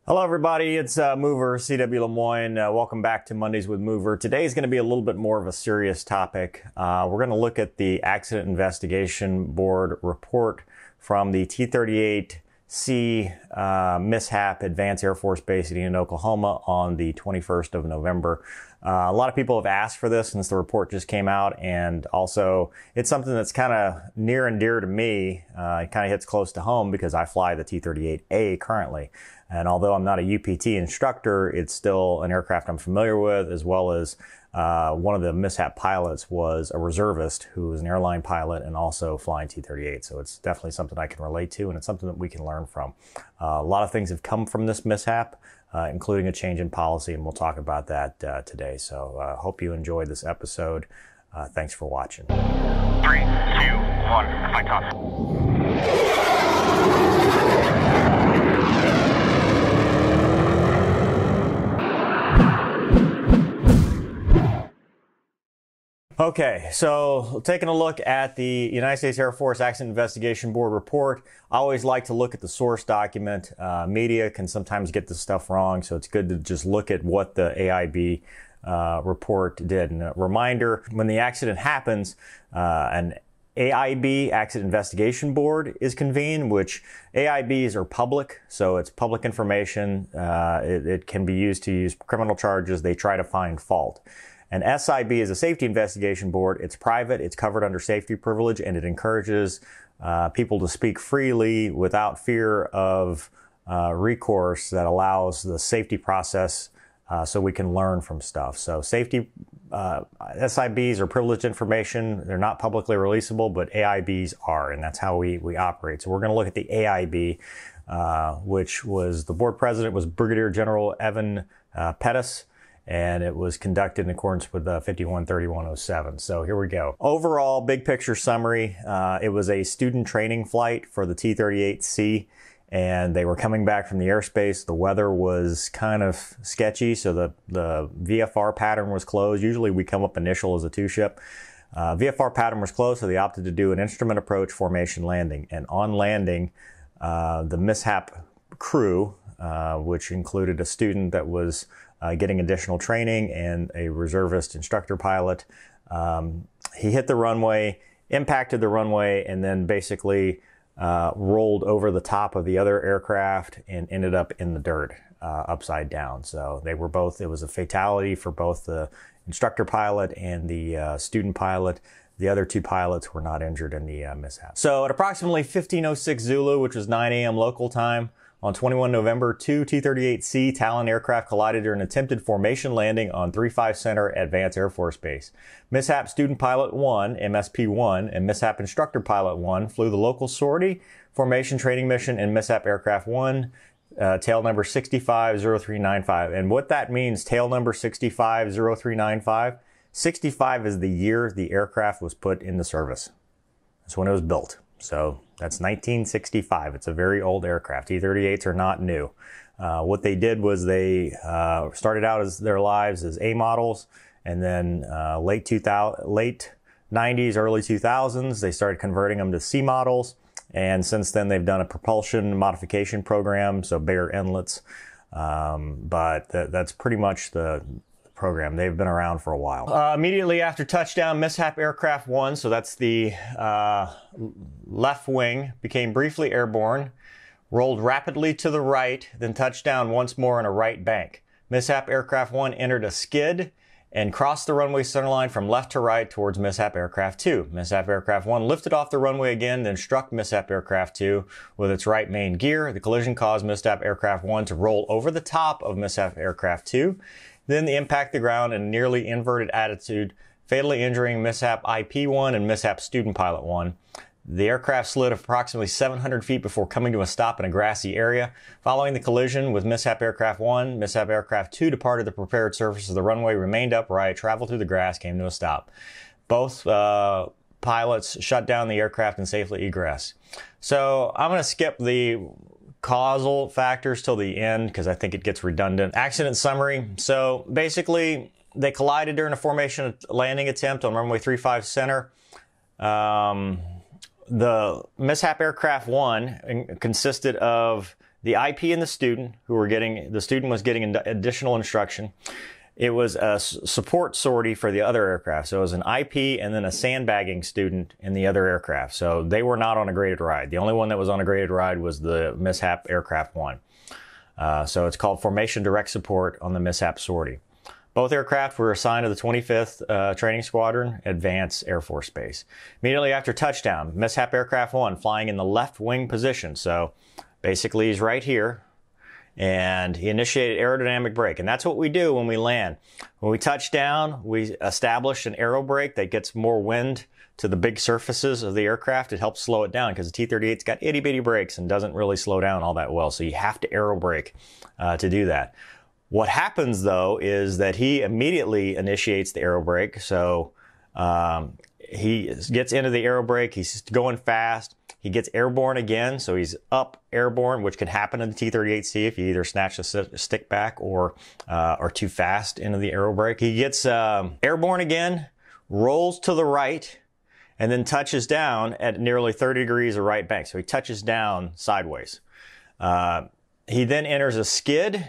Hello everybody, it's Mover, cwlemoine. Welcome back to Mondays with Mover. Today is going to be a little bit more of a serious topic. We're going to look at the Accident Investigation Board report from the T-38C Mishap at Vance Air Force Base in Oklahoma on the 21st of November. A lot of people have asked for this since the report just came out, and also it's something that's kind of near and dear to me. It kind of hits close to home because I fly the T-38A currently. And although I'm not a UPT instructor, it's still an aircraft I'm familiar with, as well as one of the mishap pilots was a reservist who was an airline pilot and also flying T-38. So it's definitely something I can relate to, and it's something that we can learn from. A lot of things have come from this mishap, including a change in policy, and we'll talk about that today. So hope you enjoyed this episode. Thanks for watching. 3, 2, 1, flight off. Okay, so taking a look at the United States Air Force Accident Investigation Board report, I always like to look at the source document. Media can sometimes get this stuff wrong, so it's good to just look at what the AIB report did. And a reminder, when the accident happens, an AIB, Accident Investigation Board, is convened, which AIBs are public, so it's public information. It can be used to use criminal charges. They try to find fault. An SIB is a Safety Investigation Board. It's private, it's covered under safety privilege, and it encourages people to speak freely without fear of recourse that allows the safety process so we can learn from stuff. So safety, SIBs are privileged information. They're not publicly releasable, but AIBs are, and that's how we operate. So we're gonna look at the AIB, which was, the board president was Brigadier General Evan Pettis, and it was conducted in accordance with 513107. So here we go. Overall, big picture summary, it was a student training flight for the T-38C, and they were coming back from the airspace. The weather was kind of sketchy, so the VFR pattern was closed. Usually we come up initial as a two-ship. VFR pattern was closed, so they opted to do an instrument approach formation landing. And on landing, the mishap crew, which included a student that was getting additional training and a reservist instructor pilot. He hit the runway, impacted the runway, and then basically rolled over the top of the other aircraft and ended up in the dirt, upside down. So they were both, it was a fatality for both the instructor pilot and the student pilot. The other two pilots were not injured in the mishap. So at approximately 15:06 Zulu, which was 9 a.m. local time, on 21 November, two T-38C Talon aircraft collided during an attempted formation landing on 35 Center at Vance Air Force Base. Mishap Student Pilot 1, MSP-1, and Mishap Instructor Pilot 1 flew the local sortie, formation training mission, and Mishap Aircraft 1, tail number 650395. And what that means, tail number 650395, 65 is the year the aircraft was put into service. That's when it was built. So that's 1965. It's a very old aircraft. T-38s are not new. What they did was they started out as their lives as A models, and then late 90s, early 2000s, they started converting them to C models. And since then, they've done a propulsion modification program, so bigger inlets. But that's pretty much the program. They've been around for a while. Immediately after touchdown, Mishap Aircraft 1, so that's the left wing, became briefly airborne, rolled rapidly to the right, then touched down once more on a right bank. Mishap Aircraft 1 entered a skid and crossed the runway centerline from left to right towards Mishap Aircraft 2. Mishap Aircraft 1 lifted off the runway again, then struck Mishap Aircraft 2 with its right main gear. The collision caused Mishap Aircraft 1 to roll over the top of Mishap Aircraft 2. Then they impact the ground in a nearly inverted attitude, fatally injuring Mishap IP-1 and Mishap Student Pilot 1. The aircraft slid approximately 700 feet before coming to a stop in a grassy area. Following the collision with Mishap Aircraft 1, Mishap Aircraft 2 departed the prepared surface of the runway, remained upright, traveled through the grass, came to a stop. Both pilots shut down the aircraft and safely egressed. So I'm going to skip the causal factors till the end because I think it gets redundant. Accident summary. So basically, they collided during a formation landing attempt on runway 35 center. The Mishap Aircraft 1 consisted of the IP and the student the student was getting additional instruction. It was a support sortie for the other aircraft. So it was an IP and then a sandbagging student in the other aircraft. So they were not on a graded ride. The only one that was on a graded ride was the Mishap Aircraft 1. So it's called Formation Direct Support on the Mishap sortie. Both aircraft were assigned to the 25th Training Squadron at Vance Air Force Base. Immediately after touchdown, Mishap Aircraft 1 flying in the left wing position. So basically he's right here. And he initiated aerodynamic brake. And that's what we do when we land. When we touch down, we establish an aerobrake that gets more wind to the big surfaces of the aircraft. It helps slow it down because the T-38's got itty bitty brakes and doesn't really slow down all that well. So you have to aerobrake to do that. What happens though is that he immediately initiates the aerobrake. So he gets into the aerobrake. He's going fast. He gets airborne again, so he's up airborne, which can happen in the T-38C if you either snatch the stick back or are too fast into the aerobrake. He gets airborne again, rolls to the right, and then touches down at nearly 30 degrees of right bank. So he touches down sideways. He then enters a skid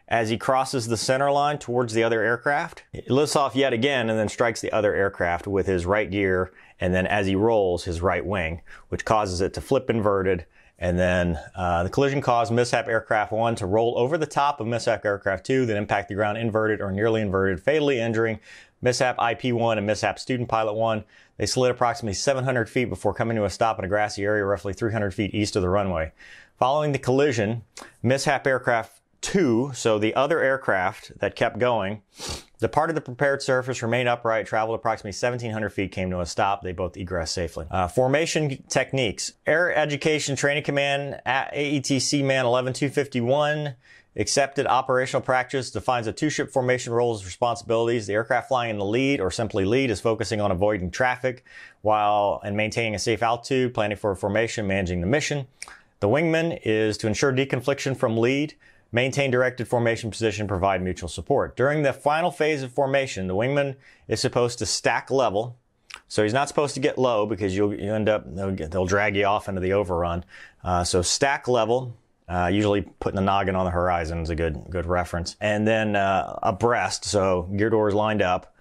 as he crosses the center line towards the other aircraft. He lifts off yet again and then strikes the other aircraft with his right gear, and then as he rolls, his right wing, which causes it to flip inverted. And then the collision caused Mishap Aircraft 1 to roll over the top of Mishap Aircraft 2, then impact the ground inverted or nearly inverted, fatally injuring Mishap IP-1 and Mishap Student Pilot 1. They slid approximately 700 feet before coming to a stop in a grassy area roughly 300 feet east of the runway. Following the collision, Mishap Aircraft 2, so the other aircraft that kept going, departed the prepared surface, remained upright, traveled approximately 1,700 feet, came to a stop. They both egressed safely. Formation techniques. Air Education Training Command, AETC Man 11251, accepted operational practice, defines a two-ship formation roles and responsibilities. The aircraft flying in the lead, or simply lead, is focusing on avoiding traffic and maintaining a safe altitude, planning for formation, managing the mission. The wingman is to ensure deconfliction from lead, maintain directed formation position, provide mutual support. During the final phase of formation, the wingman is supposed to stack level. So he's not supposed to get low because you end up, they'll drag you off into the overrun. So stack level, usually putting the noggin on the horizon is a good reference. And then abreast, so gear doors lined up.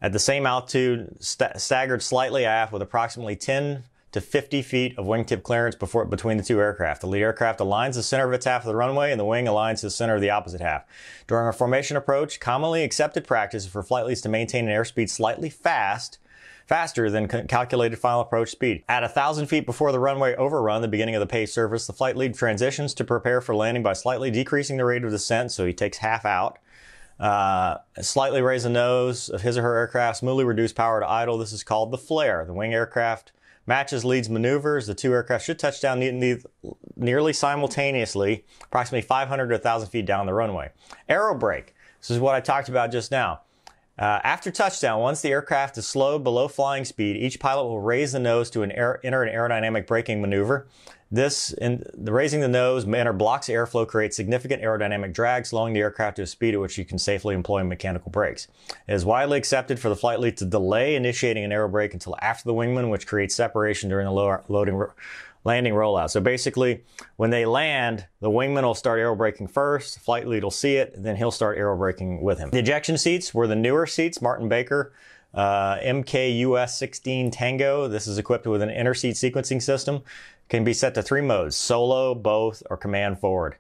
At the same altitude, staggered slightly aft with approximately 10 to 50 feet of wingtip clearance between the two aircraft. The lead aircraft aligns the center of its half of the runway, and the wing aligns the center of the opposite half. During a formation approach, commonly accepted practice for flight leads to maintain an airspeed slightly faster than calculated final approach speed. At 1,000 feet before the runway overrun, the beginning of the paced surface, the flight lead transitions to prepare for landing by slightly decreasing the rate of descent, so he takes half out. Slightly raise the nose of his or her aircraft, smoothly reduce power to idle. This is called the flare. The wing aircraft matches leads maneuvers. The two aircraft should touch down nearly simultaneously, approximately 500 to 1,000 feet down the runway. Aerobrake. This is what I talked about just now. After touchdown, once the aircraft is slowed below flying speed, each pilot will raise the nose to enter an aerodynamic braking maneuver. Raising the nose blocks airflow, creates significant aerodynamic drag, slowing the aircraft to a speed at which you can safely employ mechanical brakes. It is widely accepted for the flight lead to delay initiating an aerobrake until after the wingman, which creates separation during the landing rollout. So basically, when they land, the wingman will start aerobraking first, the flight lead will see it, and then he'll start aerobraking with him. The ejection seats were the newer seats, Martin Baker, MKUS 16 Tango. This is equipped with an interseat sequencing system. Can be set to 3 modes: solo, both, or command forward.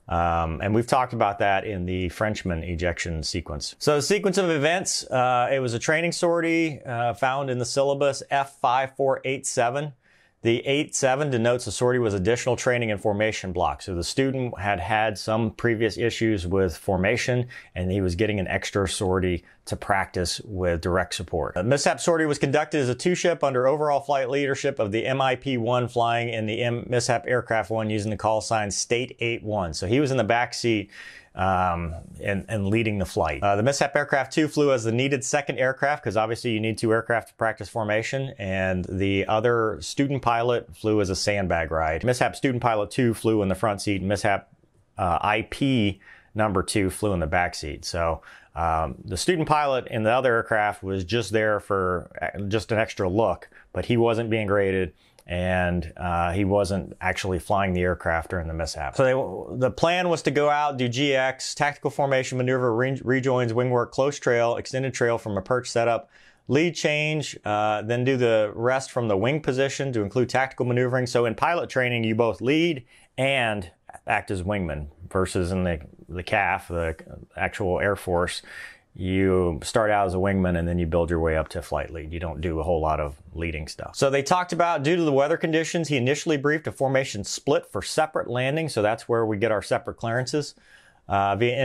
And we've talked about that in the Frenchman ejection sequence. So the sequence of events, it was a training sortie found in the syllabus F5487. The 87 denotes the sortie was additional training and formation block. So the student had some previous issues with formation, and he was getting an extra sortie to practice with direct support. The Mishap sortie was conducted as a two-ship under overall flight leadership of the MIP-1 flying in the Mishap Aircraft 1 using the call sign State 81. So he was in the back seat and leading the flight. The Mishap Aircraft 2 flew as the needed second aircraft because obviously you need 2 aircraft to practice formation, and the other student pilot flew as a sandbag ride. Mishap Student Pilot 2 flew in the front seat, and Mishap IP number 2 flew in the back seat. So the student pilot in the other aircraft was just there for just an extra look, but he wasn't being graded, and he wasn't actually flying the aircraft during the mishap. So the plan was to go out, do GX, tactical formation maneuver, rejoins, wing work, close trail, extended trail from a perch setup, lead change, then do the rest from the wing position to include tactical maneuvering. So in pilot training, you both lead and act as wingman, versus in the CAF, the actual Air Force, you start out as a wingman and then you build your way up to flight lead. You don't do a whole lot of leading stuff. So they talked about, due to the weather conditions, he initially briefed a formation split for separate landing. So that's where we get our separate clearances. Via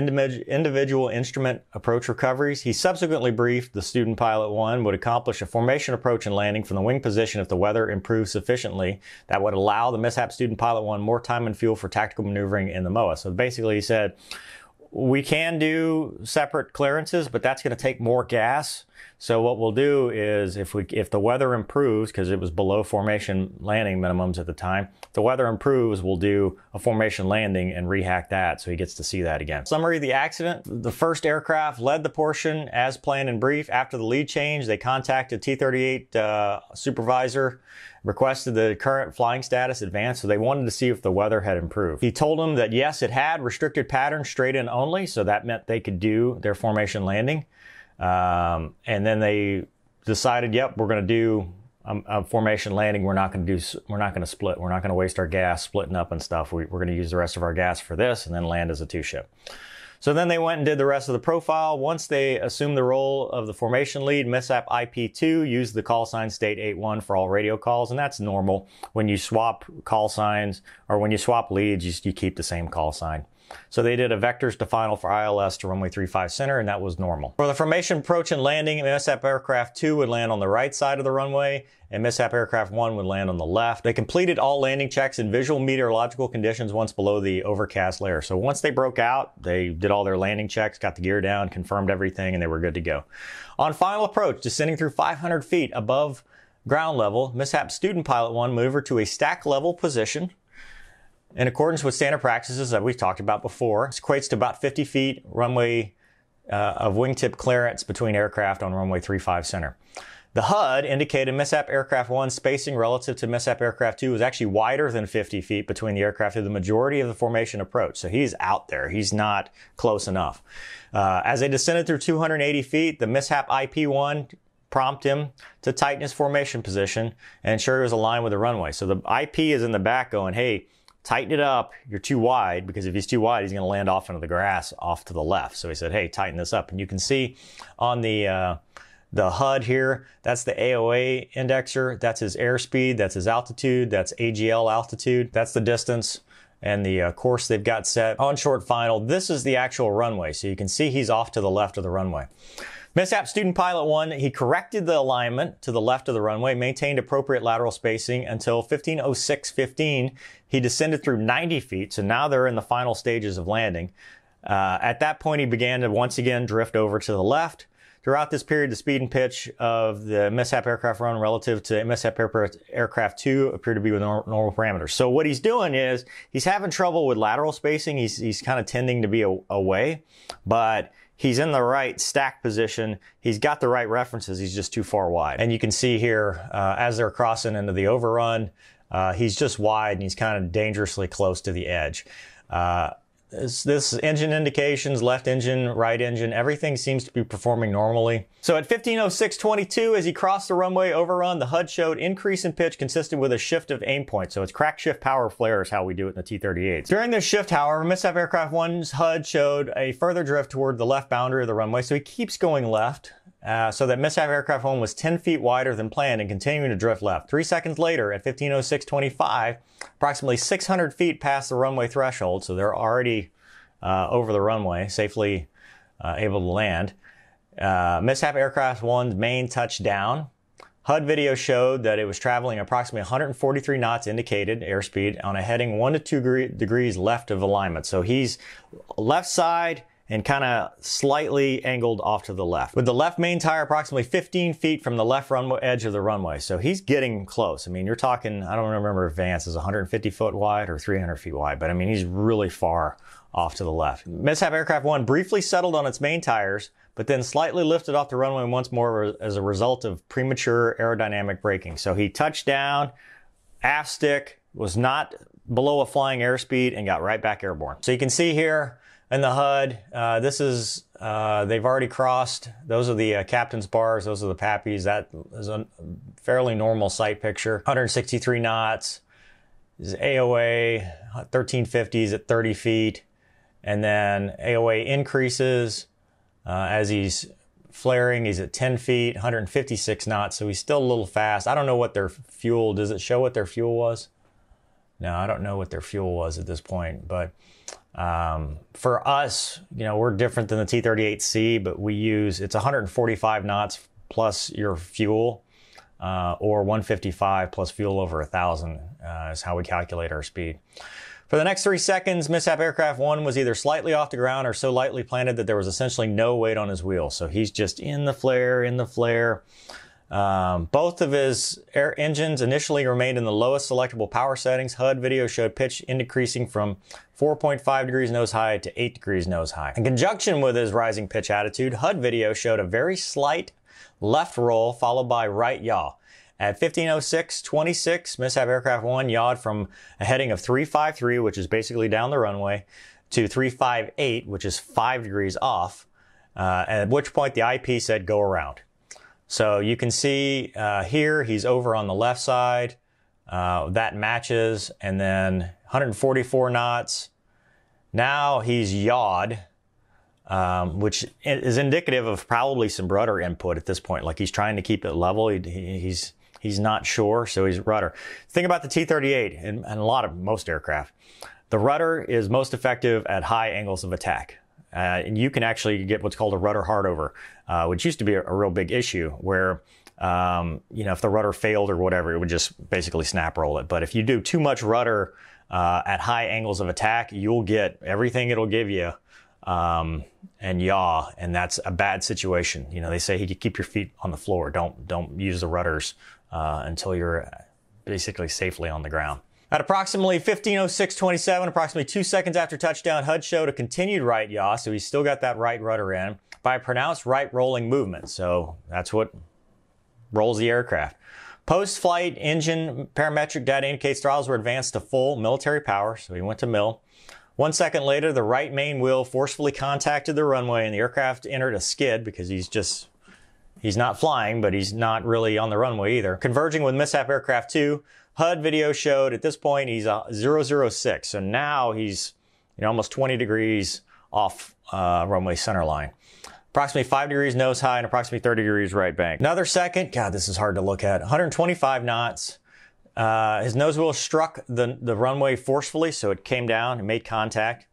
individual instrument approach recoveries. He subsequently briefed the student pilot one would accomplish a formation approach and landing from the wing position if the weather improved sufficiently. That would allow the mishap student pilot one more time and fuel for tactical maneuvering in the MOA. So basically he said, we can do separate clearances, but that's going to take more gas. So what we'll do is if the weather improves, because it was below formation landing minimums at the time, if the weather improves, we'll do a formation landing and rehack that so he gets to see that again. Summary of the accident. The first aircraft led the portion as planned and brief. After the lead change, they contacted T-38 supervisor, requested the current flying status advanced, so they wanted to see if the weather had improved. He told them that yes, it had, restricted pattern, straight in only, so that meant they could do their formation landing. And then they decided, yep, we're going to do a formation landing. We're not going to split. We're not going to waste our gas splitting up and stuff. We're going to use the rest of our gas for this and then land as a two-ship. So then they went and did the rest of the profile. Once they assumed the role of the formation lead, Mishap IP2 used the call sign state 81 for all radio calls, and that's normal. When you swap call signs or when you swap leads, you keep the same call sign. So they did a vectors to final for ILS to runway 35 center, and that was normal. For the formation approach and landing, Mishap Aircraft 2 would land on the right side of the runway, and Mishap Aircraft 1 would land on the left. They completed all landing checks in visual meteorological conditions once below the overcast layer. So once they broke out, they did all their landing checks, got the gear down, confirmed everything, and they were good to go. On final approach, descending through 500 feet above ground level, Mishap Student Pilot 1 maneuvered to a stack level position in accordance with standard practices that we've talked about before. This equates to about 50 feet runway of wingtip clearance between aircraft on runway 35 center. The HUD indicated Mishap Aircraft 1 spacing relative to Mishap Aircraft 2 was actually wider than 50 feet between the aircraft through the majority of the formation approach. So he's out there. He's not close enough. As they descended through 280 feet, the Mishap IP1 prompted him to tighten his formation position and ensure he was aligned with the runway. So the IP is in the back going, hey, tighten it up, you're too wide, because if he's too wide, he's going to land off into the grass off to the left. So he said, hey, tighten this up. And you can see on the HUD here, that's the AOA indexer, that's his airspeed, that's his altitude, that's AGL altitude, that's the distance and the course they've got set. On short final, this is the actual runway. So you can see he's off to the left of the runway. Mishap Student Pilot 1, he corrected the alignment to the left of the runway, maintained appropriate lateral spacing until 15:06:15. He descended through 90 feet, so now they're in the final stages of landing. At that point, he began to once again drift over to the left. Throughout this period, the speed and pitch of the Mishap Aircraft 1 relative to Mishap Aircraft 2 appear to be with normal parameters. So what he's doing is he's having trouble with lateral spacing. He's kind of tending to be away, but he's in the right stack position. He's got the right references. He's just too far wide. And you can see here, as they're crossing into the overrun, he's just wide and he's kind of dangerously close to the edge. This engine indications, left engine, right engine, everything seems to be performing normally. So at 15:06:22, as he crossed the runway overrun, the HUD showed increase in pitch consistent with a shift of aim point. So it's crack shift power flare is how we do it in the T-38s. During this shift, however, Mishap Aircraft 1's HUD showed a further drift toward the left boundary of the runway. So he keeps going left. So that Mishap Aircraft 1 was 10 feet wider than planned and continuing to drift left. 3 seconds later, at 15:06:25, approximately 600 feet past the runway threshold, so they're already over the runway, safely able to land. Mishap Aircraft 1's main touchdown. HUD video showed that it was traveling approximately 143 knots indicated airspeed on a heading 1 to 2 degrees left of alignment. So he's left side and kind of slightly angled off to the left, with the left main tire approximately 15 feet from the left runway edge of the runway. So he's getting close. I mean, you're talking, I don't remember if Vance is 150 foot wide or 300 feet wide, but I mean, he's really far off to the left. Mishap Aircraft 1 briefly settled on its main tires, but then slightly lifted off the runway once more as a result of premature aerodynamic braking. So he touched down, aft stick was not below a flying airspeed and got right back airborne. So you can see here in the HUD, this is, they've already crossed. Those are the captain's bars. Those are the pappies. That is a fairly normal sight picture. 163 knots is AOA, 1350s at 30 feet. And then AOA increases as he's flaring. He's at 10 feet, 156 knots. So he's still a little fast. I don't know what their fuel, does it show what their fuel was? No, I don't know what their fuel was at this point, but for us, you know, we're different than the T-38C, but we use, it's 145 knots plus your fuel, or 155 plus fuel over 1,000 is how we calculate our speed. For the next 3 seconds, Mishap Aircraft 1 was either slightly off the ground or so lightly planted that there was essentially no weight on his wheel. So he's just in the flare, Both of his engines initially remained in the lowest selectable power settings. HUD video showed pitch increasing from 4.5 degrees nose high to 8 degrees nose high. In conjunction with his rising pitch attitude, HUD video showed a very slight left roll followed by right yaw. At 15:06:26, Mishap Aircraft 1 yawed from a heading of 353, which is basically down the runway, to 358, which is 5 degrees off, at which point the IP said go around. So you can see here he's over on the left side. That matches, and then 144 knots. Now he's yawed, which is indicative of probably some rudder input at this point. Like he's trying to keep it level. He's not sure, so he's rudder. Think about the T-38 and most aircraft. The rudder is most effective at high angles of attack. And you can actually get what's called a rudder hardover, which used to be a real big issue where, you know, if the rudder failed or whatever, it would just basically snap roll it. But if you do too much rudder at high angles of attack, you'll get everything it'll give you and yaw, and that's a bad situation. You know, they say you keep your feet on the floor. Don't use the rudders until you're basically safely on the ground. At approximately 15:06:27, approximately 2 seconds after touchdown, HUD showed a continued right yaw, so he's still got that right rudder in, by a pronounced right rolling movement. So that's what rolls the aircraft. Post-flight engine parametric data indicates throttles were advanced to full military power, so he went to mil. 1 second later, the right main wheel forcefully contacted the runway and the aircraft entered a skid because he's not flying, but he's not really on the runway either. Converging with Mishap Aircraft 2, HUD video showed at this point he's 006. So now he's, you know, almost 20 degrees off runway center line. Approximately 5 degrees nose high and approximately 30 degrees right bank. Another second, God, this is hard to look at. 125 knots. His nose wheel struck the runway forcefully, so it came down and made contact.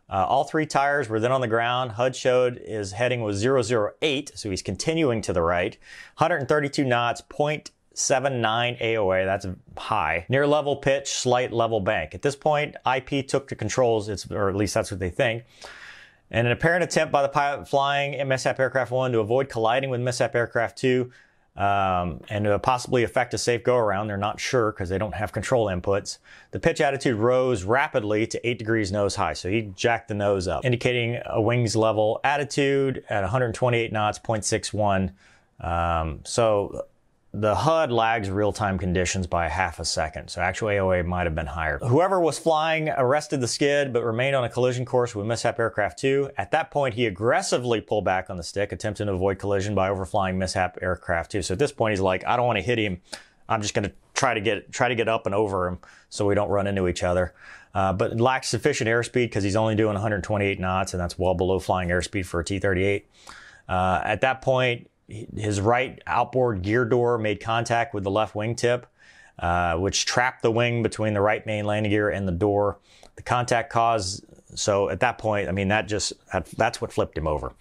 All 3 tires were then on the ground. HUD showed his heading was 008, so he's continuing to the right. 132 knots, 0.79 AOA, that's high. Near level pitch, slight level bank. At this point, IP took the controls, or at least that's what they think. In an apparent attempt by the pilot flying Mishap Aircraft 1 to avoid colliding with Mishap Aircraft 2, and to possibly affect a safe go-around, they're not sure because they don't have control inputs. The pitch attitude rose rapidly to 8 degrees nose high, so he jacked the nose up, indicating a wings level attitude at 128 knots, 0.61. So the HUD lags real-time conditions by ½ a second, so actual AOA might have been higher. Whoever was flying arrested the skid but remained on a collision course with Mishap Aircraft 2. At that point, he aggressively pulled back on the stick, attempting to avoid collision by overflying Mishap Aircraft 2. So at this point, he's like, I don't want to hit him. I'm just going to try to get up and over him so we don't run into each other. But lacks sufficient airspeed because he's only doing 128 knots, and that's well below flying airspeed for a T-38. At that point, his right outboard gear door made contact with the left wingtip, which trapped the wing between the right main landing gear and the door. The contact caused, so at that point, I mean, that's what flipped him over.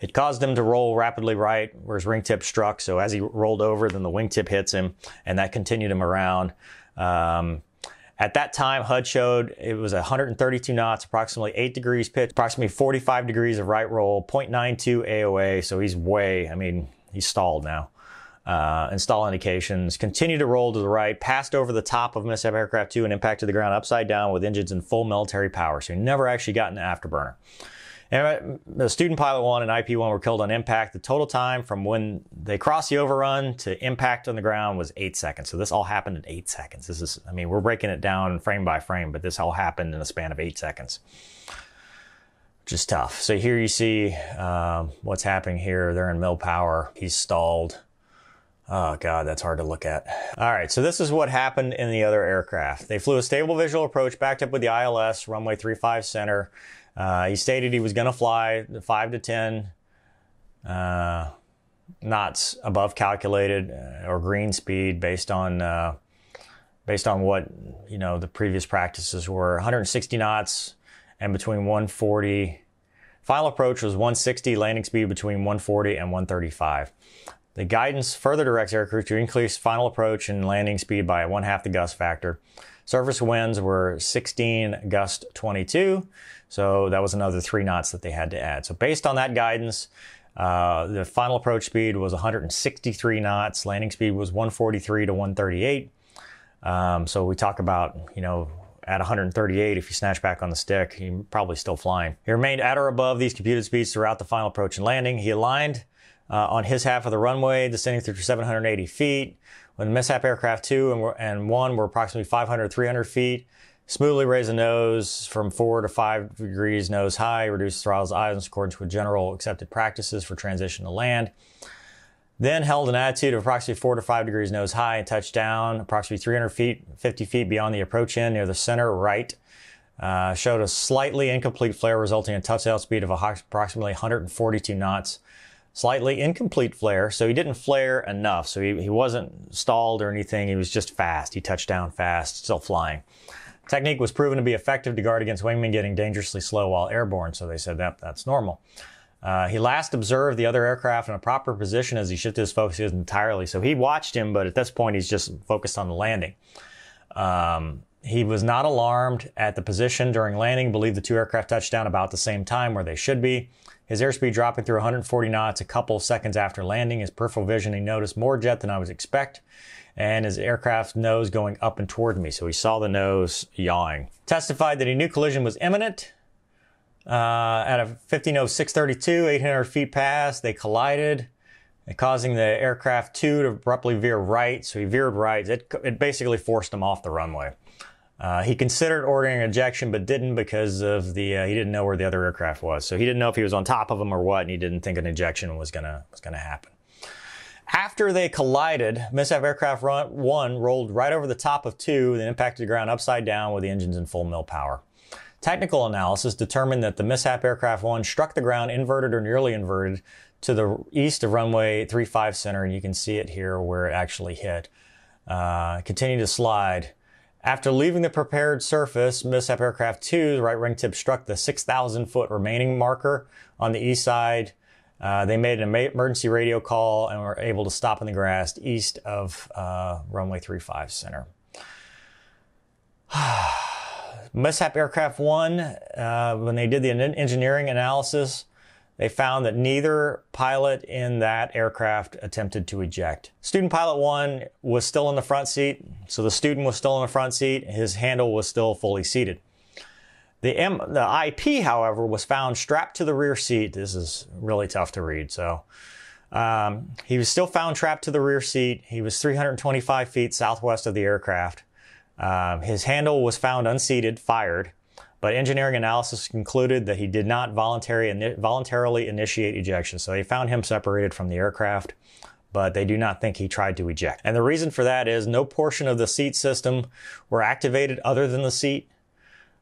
It caused him to roll rapidly right where his wingtip struck. So as he rolled over, then the wingtip hits him, and that continued him around. At that time, HUD showed it was 132 knots, approximately 8 degrees pitch, approximately 45 degrees of right roll, 0.92 AOA. So he's he's stalled now. Install indications. Continue to roll to the right, passed over the top of Mishap Aircraft 2 and impacted the ground upside down with engines in full military power. So he never actually got an afterburner. And the student pilot 1 and IP 1 were killed on impact. The total time from when they crossed the overrun to impact on the ground was 8 seconds. So this all happened in 8 seconds. This is, I mean, we're breaking it down frame by frame, but this all happened in a span of 8 seconds, which is tough. So here you see what's happening here. They're in mill power. He's stalled. Oh God, that's hard to look at. All right, so this is what happened in the other aircraft. They flew a stable visual approach, backed up with the ILS, runway 35 center. He stated he was going to fly 5 to 10 knots above calculated or green speed based on what, you know, the previous practices were. 160 knots and between 140. Final approach was 160, landing speed between 140 and 135. The guidance further directs aircrew to increase final approach and landing speed by 1/2 the gust factor. Surface winds were 16, gust 22. So that was another 3 knots that they had to add. So based on that guidance, the final approach speed was 163 knots. Landing speed was 143 to 138. So we talk about, you know, at 138, if you snatch back on the stick, you're probably still flying. He remained at or above these computed speeds throughout the final approach and landing. He aligned on his half of the runway, descending through 780 feet. When the Mishap aircraft 2 and 1 were approximately 500, 300 feet, smoothly raised the nose from 4 to 5 degrees nose high, reduced throttles eyes in accordance with general accepted practices for transition to land. Then held an attitude of approximately 4 to 5 degrees nose high and touched down approximately 300 feet, 50 feet beyond the approach end near the center right. Showed a slightly incomplete flare resulting in touchdown speed of approximately 142 knots. Slightly incomplete flare, so he didn't flare enough. So he wasn't stalled or anything. He was just fast. He touched down fast, still flying. Technique was proven to be effective to guard against wingmen getting dangerously slow while airborne, so they said that's normal. He last observed the other aircraft in a proper position as he shifted his focus entirely. So he watched him, but at this point he's just focused on the landing. He was not alarmed at the position during landing, believed the 2 aircraft touched down about the same time where they should be. His airspeed dropping through 140 knots a couple seconds after landing. His peripheral vision, he noticed more jet than I would expect, and his aircraft's nose going up and toward me. So he saw the nose yawing. Testified that he knew collision was imminent. At a 150632, 800 feet past, they collided, causing the aircraft 2 to abruptly veer right. So he veered right. It basically forced him off the runway. He considered ordering ejection, but didn't because of the he didn't know where the other aircraft was. So he didn't know if he was on top of him or what, and he didn't think an ejection was gonna happen. After they collided, Mishap aircraft 1 rolled right over the top of 2, then impacted the ground upside down with the engines in full mill power. Technical analysis determined that the Mishap aircraft 1 struck the ground inverted or nearly inverted to the east of runway 35 center, and you can see it here where it actually hit. Continued to slide. After leaving the prepared surface, Mishap aircraft 2's right wingtip struck the 6,000 foot remaining marker on the east side. They made an emergency radio call and were able to stop in the grass east of runway 35 center. Mishap aircraft 1, when they did the engineering analysis, they found that neither pilot in that aircraft attempted to eject. Student pilot 1 was still in the front seat, so the student was still in the front seat. His handle was still fully seated. The IP, however, was found strapped to the rear seat. This is really tough to read. So he was still found trapped to the rear seat. He was 325 feet southwest of the aircraft. His handle was found unseated, fired. But engineering analysis concluded that he did not voluntarily initiate ejection. So they found him separated from the aircraft, but they do not think he tried to eject. And the reason for that is no portion of the seat system were activated other than the seat.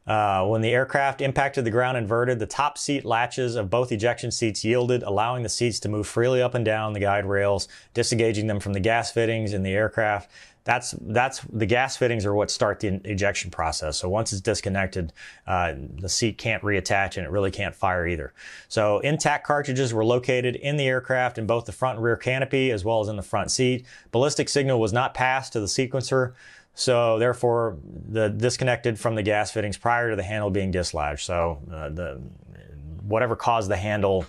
When the aircraft impacted the ground inverted, the top seat latches of both ejection seats yielded, allowing the seats to move freely up and down the guide rails, disengaging them from the gas fittings in the aircraft. That's the gas fittings are what start the ejection process. So once it's disconnected, the seat can't reattach and it really can't fire either. So intact cartridges were located in the aircraft in both the front and rear canopy as well as in the front seat. Ballistic signal was not passed to the sequencer. So therefore, the disconnected from the gas fittings prior to the handle being dislodged. So whatever caused the handle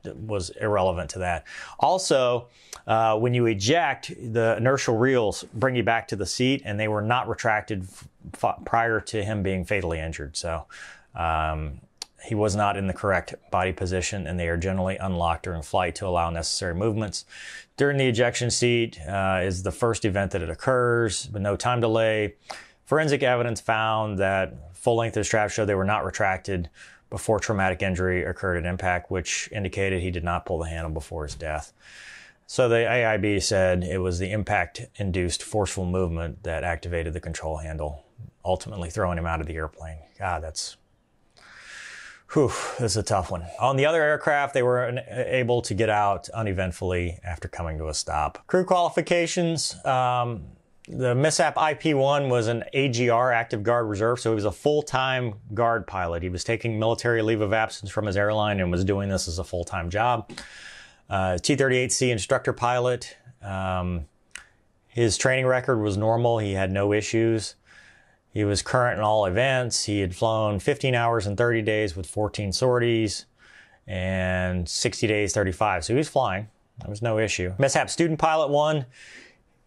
was irrelevant to that. Also, when you eject, the inertial reels bring you back to the seat, and they were not retracted prior to him being fatally injured. So he was not in the correct body position, and they are generally unlocked during flight to allow necessary movements. During the ejection seat is the first event that it occurs, but no time delay. Forensic evidence found that full length of straps showed they were not retracted before traumatic injury occurred at impact, which indicated he did not pull the handle before his death. So the AIB said it was the impact-induced forceful movement that activated the control handle, ultimately throwing him out of the airplane. God, that's a tough one. On the other aircraft, they were able to get out uneventfully after coming to a stop. Crew qualifications. The Mishap IP-1 was an AGR, Active Guard Reserve, so he was a full-time guard pilot. He was taking military leave of absence from his airline and was doing this as a full-time job. T-38C instructor pilot. His training record was normal. He had no issues. He was current in all events. He had flown 15 hours in 30 days with 14 sorties and 60 days, 35. So he was flying. There was no issue. Mishap student pilot 1.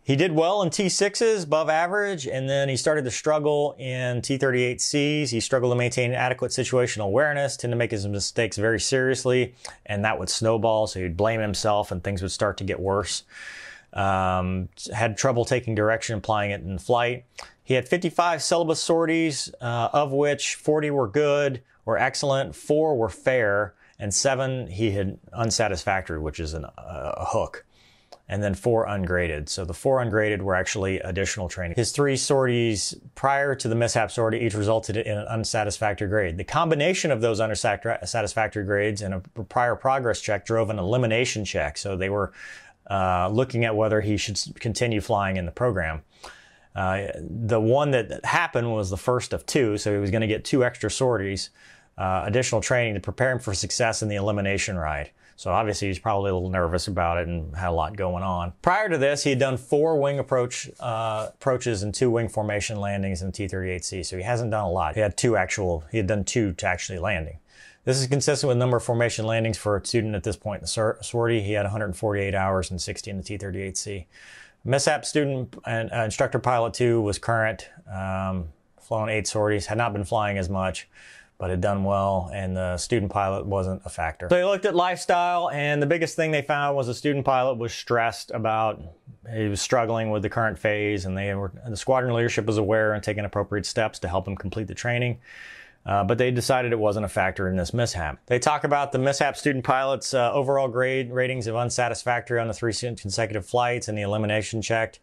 He did well in T6s, above average, and then he started to struggle in T-38Cs. He struggled to maintain adequate situational awareness, tended to make his mistakes very seriously, and that would snowball, so he'd blame himself and things would start to get worse. Had trouble taking direction, applying it in flight. He had 55 syllabus sorties, of which 40 were good or excellent, 4 were fair, and 7 he had unsatisfactory, which is a hook. And then 4 ungraded. So the 4 ungraded were actually additional training. His 3 sorties prior to the Mishap sortie each resulted in an unsatisfactory grade. The combination of those unsatisfactory grades and a prior progress check drove an elimination check. So they were looking at whether he should continue flying in the program. The one that happened was the first of 2, so he was going to get 2 extra sorties, additional training to prepare him for success in the elimination ride. So obviously he's probably a little nervous about it and had a lot going on. Prior to this, he had done 4 wing approaches and 2 wing formation landings in T-38C. So he hasn't done a lot. He had done 2 to actually landing. This is consistent with the number of formation landings for a student at this point in the sortie. He had 148 hours and 60 in the T-38C. Mishap student and instructor pilot 2 was current, flown 8 sorties, had not been flying as much, but had done well, and the student pilot wasn't a factor. So they looked at lifestyle, and the biggest thing they found was the student pilot was stressed about, he was struggling with the current phase, and the squadron leadership was aware and taking appropriate steps to help him complete the training. But they decided it wasn't a factor in this mishap. They talk about the Mishap student pilot's overall grade ratings of unsatisfactory on the 3 consecutive flights and the elimination checked.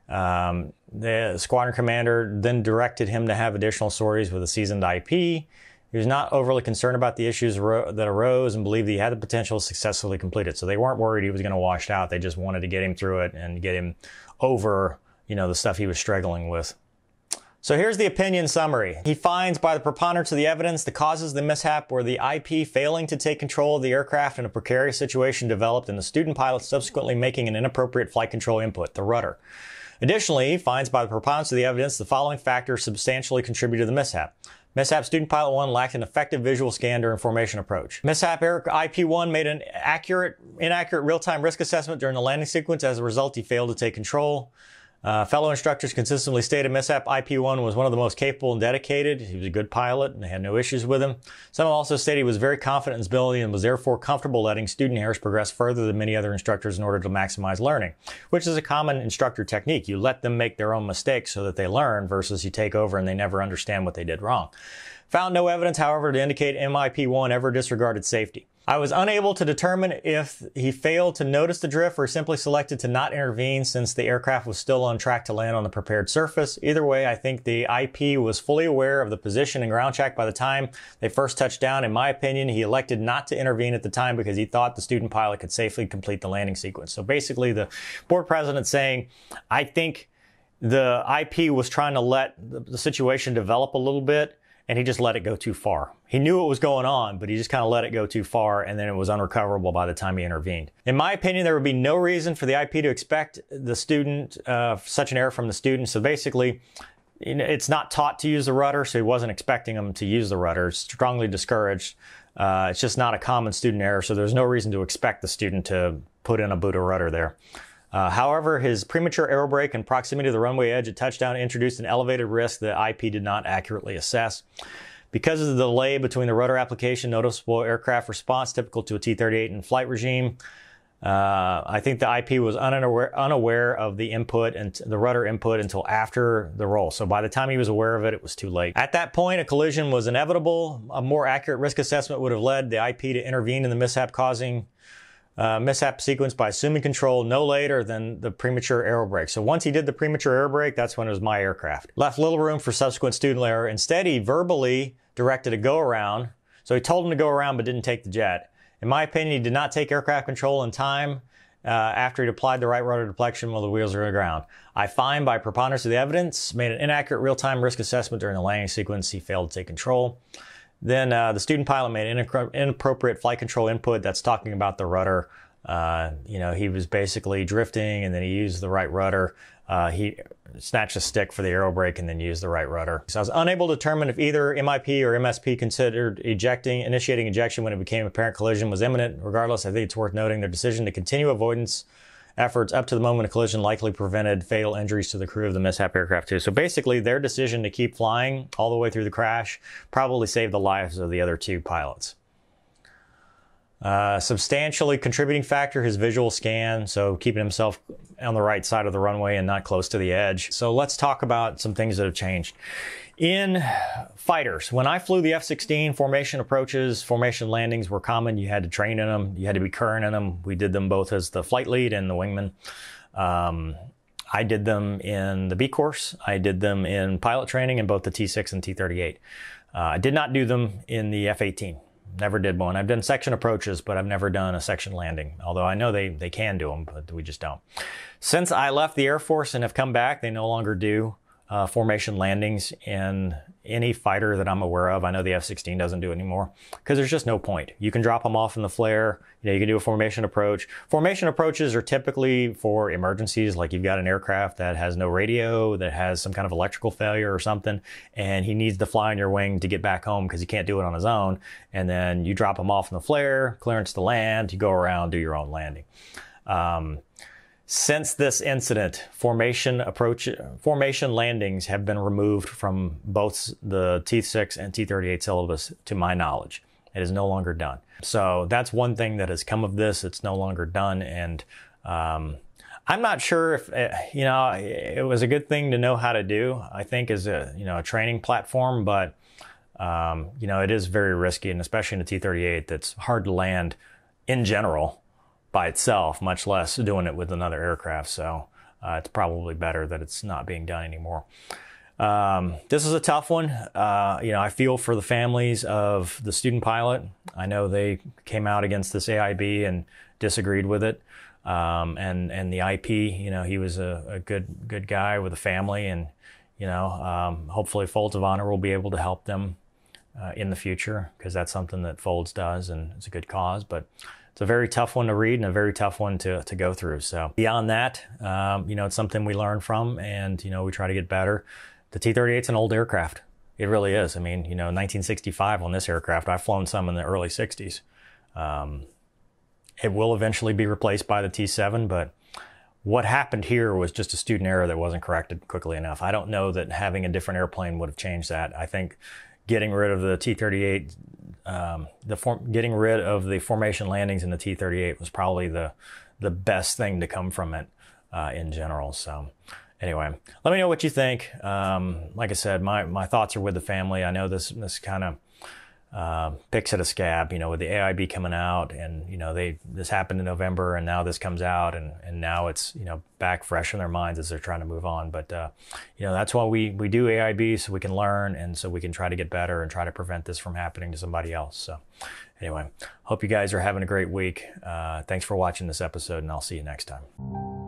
The squadron commander then directed him to have additional sorties with a seasoned IP. He was not overly concerned about the issues that arose and believed he had the potential to successfully complete it. So they weren't worried he was going to wash out. They just wanted to get him through it and get him over, the stuff he was struggling with. So here's the opinion summary. He finds by the preponderance of the evidence the causes of the mishap were the IP failing to take control of the aircraft in a precarious situation developed and the student pilot subsequently making an inappropriate flight control input, the rudder. Additionally, he finds by the preponderance of the evidence the following factors substantially contributed to the mishap. Mishap student pilot 1 lacked an effective visual scan during formation approach. Mishap IP-1 made an inaccurate real-time risk assessment during the landing sequence. As a result, he failed to take control. Fellow instructors consistently stated Mishap IP-1 was one of the most capable and dedicated. He was a good pilot and they had no issues with him. Some also stated he was very confident in his ability and was therefore comfortable letting student errors progress further than many other instructors in order to maximize learning, which is a common instructor technique. You let them make their own mistakes so that they learn versus you take over and they never understand what they did wrong. Found no evidence, however, to indicate MIP-1 ever disregarded safety. I was unable to determine if he failed to notice the drift or simply selected to not intervene since the aircraft was still on track to land on the prepared surface. Either way, I think the IP was fully aware of the position and ground check by the time they first touched down. In my opinion, he elected not to intervene at the time because he thought the student pilot could safely complete the landing sequence. So basically, the board president saying, I think the IP was trying to let the situation develop a little bit, and he just let it go too far. He knew what was going on, but he just kind of let it go too far, and then it was unrecoverable by the time he intervened. In my opinion, there would be no reason for the IP to expect the student, such an error from the student. So basically, it's not taught to use the rudder, so he wasn't expecting him to use the rudder. It's strongly discouraged. It's just not a common student error, so there's no reason to expect the student to put in a boot or rudder there. However, his premature aerobrake and proximity to the runway edge at touchdown introduced an elevated risk that IP did not accurately assess. Because of the delay between the rudder application, noticeable aircraft response typical to a T-38 in flight regime. I think the IP was unaware of the input and the rudder input until after the roll. So by the time he was aware of it, it was too late. At that point, a collision was inevitable. A more accurate risk assessment would have led the IP to intervene in the mishap, causing mishap sequence by assuming control no later than the premature aerobrake. So once he did the premature aerobrake, that's when it was my aircraft. Left little room for subsequent student error. Instead, he verbally directed a go around. So he told him to go around but didn't take the jet. In my opinion, he did not take aircraft control in time after he'd applied the right rudder deflection while the wheels were on the ground. I find by preponderance of the evidence, made an inaccurate real-time risk assessment during the landing sequence. He failed to take control. Then the student pilot made inappropriate flight control input. That's talking about the rudder. He was basically drifting and then he used the right rudder. He snatched a stick for the aerobrake and then used the right rudder. So I was unable to determine if either MIP or MSP considered initiating ejection when it became apparent collision was imminent. Regardless, I think it's worth noting their decision to continue avoidance efforts up to the moment of collision likely prevented fatal injuries to the crew of the mishap aircraft too. So basically their decision to keep flying all the way through the crash probably saved the lives of the other two pilots. Substantially contributing factor, his visual scan, so keeping himself on the right side of the runway and not close to the edge. So let's talk about some things that have changed. In fighters, when I flew the F-16, formation approaches, formation landings were common. You had to train in them. You had to be current in them. We did them both as the flight lead and the wingman. I did them in the B course. I did them in pilot training in both the T-6 and T-38. I did not do them in the F-18. Never did one. I've done section approaches, but I've never done a section landing. Although I know they can do them, but we just don't. Since I left the Air Force and have come back, they no longer do formation landings in any fighter that I'm aware of. I know the F-16 doesn't do it anymore because there's just no point. You can drop them off in the flare. You can do a formation approach. Formation approaches are typically for emergencies, like you've got an aircraft that has no radio, that has some kind of electrical failure or something, and he needs to fly on your wing to get back home because he can't do it on his own. And then you drop him off in the flare, clearance to land, you go around, do your own landing. Since this incident, formation landings have been removed from both the T-6 and T-38 syllabus, to my knowledge. It is no longer done. So that's one thing that has come of this. It's no longer done. And I'm not sure if, it was a good thing to know how to do, I think, as a training platform, but, it is very risky, and especially in a T-38 that's hard to land in general by itself, much less doing it with another aircraft. So it's probably better that it's not being done anymore. This is a tough one. I feel for the families of the student pilot. I know they came out against this AIB and disagreed with it. And the IP, he was a good guy with a family, and, hopefully Folds of Honor will be able to help them in the future, because that's something that Folds does and it's a good cause. But it's a very tough one to read and a very tough one to go through. So beyond that, it's something we learn from, and, we try to get better. The T-38 is an old aircraft. It really is. I mean, 1965 on this aircraft. I've flown some in the early 60s. It will eventually be replaced by the T-7, but what happened here was just a student error that wasn't corrected quickly enough. I don't know that having a different airplane would have changed that. I think getting rid of the T-38, getting rid of the formation landings in the T-38 was probably the best thing to come from it in general. So anyway, let me know what you think. Like I said, my thoughts are with the family. I know this kind of picks at a scab, with the AIB coming out, and, this happened in November, and now this comes out, and now it's, back fresh in their minds as they're trying to move on. But, that's why we do AIB, so we can learn, and so we can try to get better and try to prevent this from happening to somebody else. So anyway, hope you guys are having a great week. Thanks for watching this episode, and I'll see you next time.